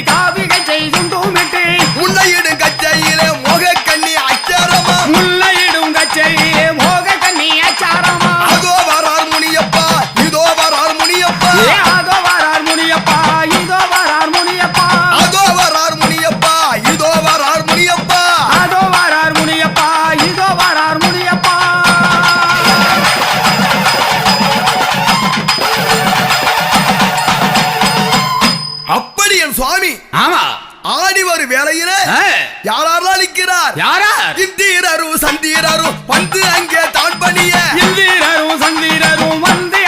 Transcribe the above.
காவிகை செய்தும் தூமிட்டு முல்லையிடும் கச்சையிலே மோக கண்ணி அச்சாரமா முல்லையிடும் கச்சையிலே மோக கண்ணி அச்சாரமா அதோ வரார் முனியப்பா இதோ வரார் முனியப்பா அதோ வரார் முனியப்பா இதோ வரார் முனியப்பா அதோ வரார் முனியப்பா இதோ வரார் முனியப்பா அதோ வரார் முனியப்பா இதோ வரார் முனியப்பா அப்படி என் சுவாமி ஆமா ஆடி ஒரு வேளையில யாரெல்லாம் நிற்கிறார் யாரார் இந்தீரரும் சந்தீரரும் வந்து அங்கே தான் பணிய இந்தீரரும் சந்தீரரும் வந்து